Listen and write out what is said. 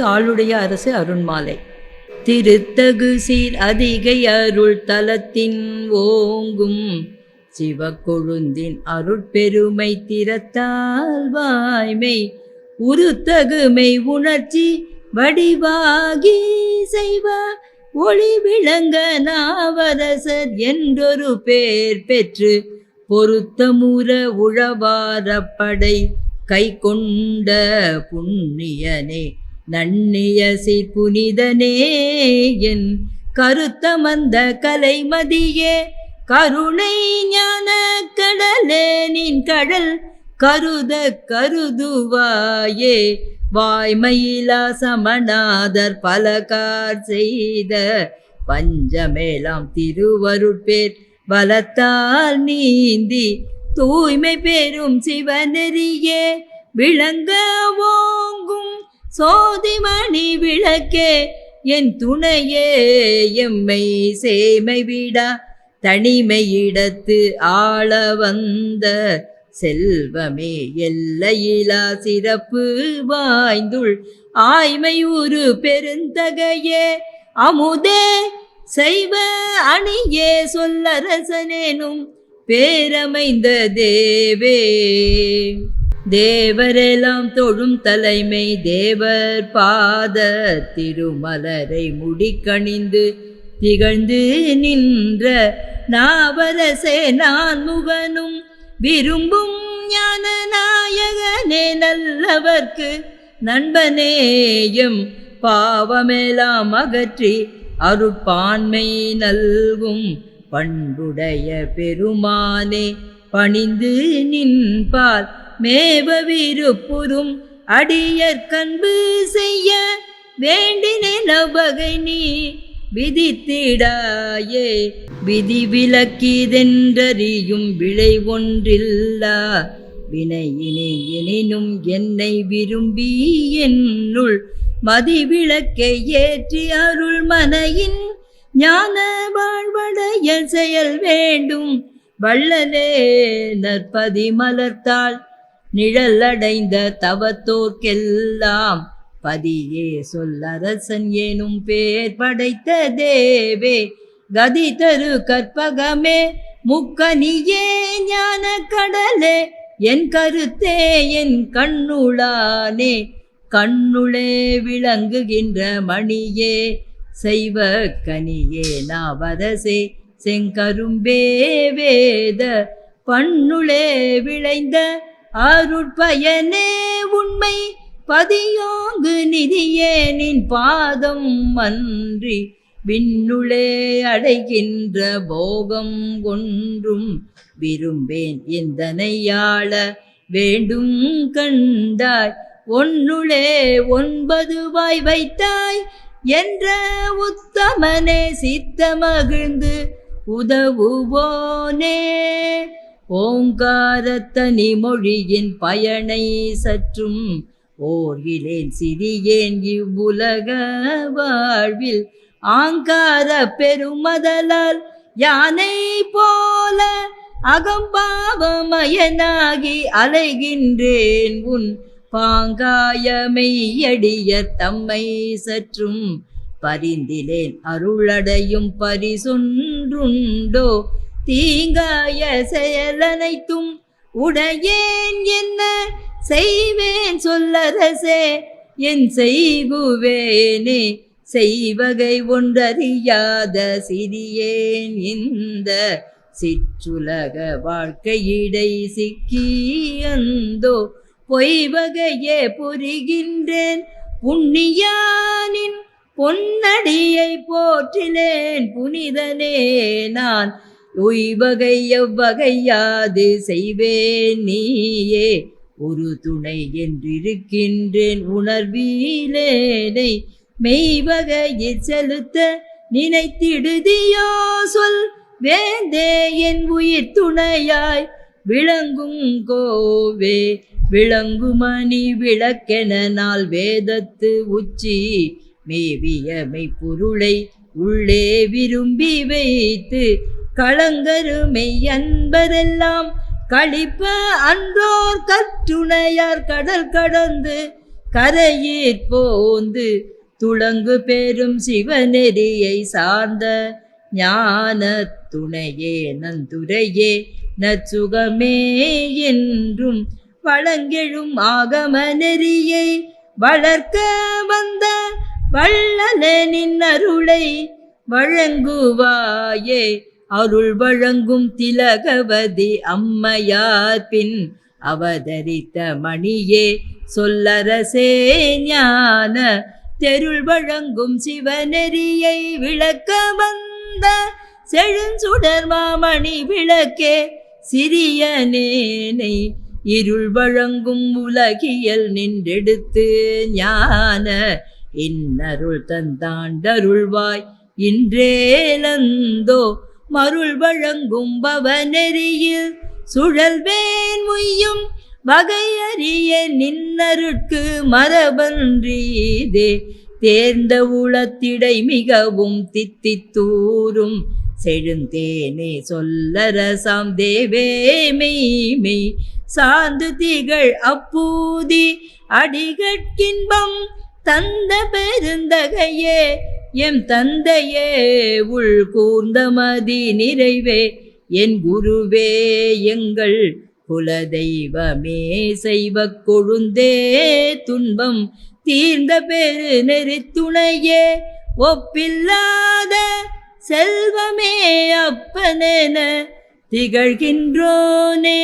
ஆளுடைய அரசு அருண்மாலை. திருத்தகு சீர் அதிகை அருள் தலத்தின் ஓங்கும் சிவக்கொழுந்தின் அருட்பெருமை திறத்தால் வாய்மை உருத்தகுமை உணர்ச்சி வடிவாகி செய்வ ஒளி விளங்க நாவரசர் என்றொரு பேர் பெற்று பொருத்தமுற உழவாரப்படை கை கொண்ட புண்ணியனே நன்னிய சீர் புனிதனே என் கருத்தமந்த கலைமதியே கருணை ஞான கடலே நின் கடல் கருத கருதுவாயே வாய்மையிலா சமநாதர் பலகார் செய்த பஞ்சமேலாம் திருவருட்பேர் பலத்தால் நீந்தி தூய்மை பெறும் சிவநெறியே விளங்க ஓங்கும் சோதிமணி விளக்கே என் துணையே எம்மை சேமை விடா தனிமையிடத்து ஆள வந்த செல்வமே எல்லையிலா சிறப்பு வாய்ந்துள் ஆய்மையுறு பெருந்தகையே அமுதே செய்வ அணியே சொல்லரசனேனும் பேரமைந்த தேவே தேவரெல்லாம் தொழும் தலைமை தேவர் பாத திருமலரை முடிக்கணிந்து திகழ்ந்து நின்ற நாவரசே நான் முகனும் விரும்பும் ஞான நாயகனே நல்லவர்க்கு நண்பனேயம் பாவமெல்லாம் அகற்றி அருட்பான்மை நல்கும் பண்புடைய பெருமானே பணிந்து நின்பால் மேவ விருப்புறும் அடியற்கன்பு செய்ய வேண்டினேன் அவ்வகை நீ விதித்திடாயே விதி விலக்கிதென்றறியும் விளை ஒன்றில்லா வினையினே எனினும் என்னை விரும்பி என்னுள் மதி விளக்கை ஏற்றி அருள் மனையின் ஞான வாழ்வடைய செயல் வேண்டும் வள்ளலே நற்பதி மலர்த்தாள் நிழல் அடைந்த தவத்தோர்க்கெல்லாம் பதியே சொல்லரசன் ஏனும் பேர் படைத்த தேவே கதி தரு கற்பகமே முக்கனியே ஞான கடலே என் கருத்தே என் கண்ணுளானே கண்ணுளே விளங்குகின்ற மணியே செய்வ கனியே நாவரசே செங்கரும்பே வேத பண்ணுளே விளைந்த அருட்பயனே உண்மை பதியோங்கு நிதியே நின் பாதம் அன்றி விண்ணுளே அடைகின்ற போகம் ஒன்றும் விரும்பேன் எந்தனையாள வேண்டும் கண்டாய் ஒன்னுளே 9 வாய் வைத்தாய் என்ற உத்தமனே சித்தமகிழ்ந்து உதவுவோனே ஓங்காரத்தனி மொழியின் பயனை சற்றும் ஓர்கிலேன் சிறியேன் இவ்வுலக வாழ்வில் ஆங்கார பெருமதலால் யானை போல அகம்பாவமயனாகி அலைகின்றேன் உன் பாங்காயமை அடிய தம்மை சற்றும் பரிந்திலேன் அருளடையும் பரிசொன்றுண்டோ தீங்காய செயலனைத்தும் உடையேன் என்ன செய்வேன் சொல்லரசே என் செய்குவேனே செய்வகை ஒன்றறியாத சிறியேன் இந்த சிற்றுலக வாழ்க்கையிடை சிக்கி அந்தோ பொய்வகையே புரிகின்றேன் புண்ணியானின் பொன்னடியை போற்றிலேன் புனிதனே நான் உய்வகை எவ்வகையாது செய்வேன் நீயே ஒரு துணை என்றிருக்கின்றேன் உணர்வீலேனை மெய்வகையில் செலுத்த நினைத்திடுதியோ சொல் வேந்தே என் உயிர் துணையாய் விளங்கும் கோவே விளங்குமணி விளக்கென நாள் வேதத்து உச்சி மேவியமை பொருளை உள்ளே விரும்பி வைத்து களங்கருமை அன்பரெல்லாம் கழிப்ப அன்றோர் கற்றுணையார் கடல் கடந்து கரையீர் போந்து துளங்கு பெரும் சிவநெறியை சார்ந்த ஞான துணையே நந்துரையே நற்சுகமே என்றும் வழங்கெழும் ஆகம நெறியை வளர்க்க வந்த வள்ளலனின் அருளை வழங்குவாயே. அருள் வழங்கும் திலகவதி அம்மையார் பின் அவதரித்த மணியே சொல்லரசே ஞான தெருள் வழங்கும் சிவநெறியை விளக்க வந்த செழுஞ்சுடர் மாமணி விளக்கே சிறியனேனை இருள் வழங்கும் உலகியல் நின்றெடுத்து ஞான இன்னருள் தந்தாண்டருள்வாய் இன்றேலந்தோ மருள் வழங்கும் பவநெறியில் சுழல்வேன் முய்யும் வகையறிய நின்னருட்கு மரபன்றீதே. தேர்ந்த உளத்திடை மிகவும் தித்தித்தூரும் செழுந்தேனே சொல்லரசாம் தேவே மெய்மை சார்ந்து திகழ் அப்பூதி அடிகட்கின்பம் தந்த பெருந்தகையே எம் தந்தையே உள் கூர்ந்தமதி நிறைவே என் குருவே எங்கள் குலதெய்வமே செய்வ கொழுந்தே துன்பம் தீர்ந்த பெரு நெறித்துணையே ஒப்பில்லாத செல்வமே அப்பனென திகழ்கின்றோனே.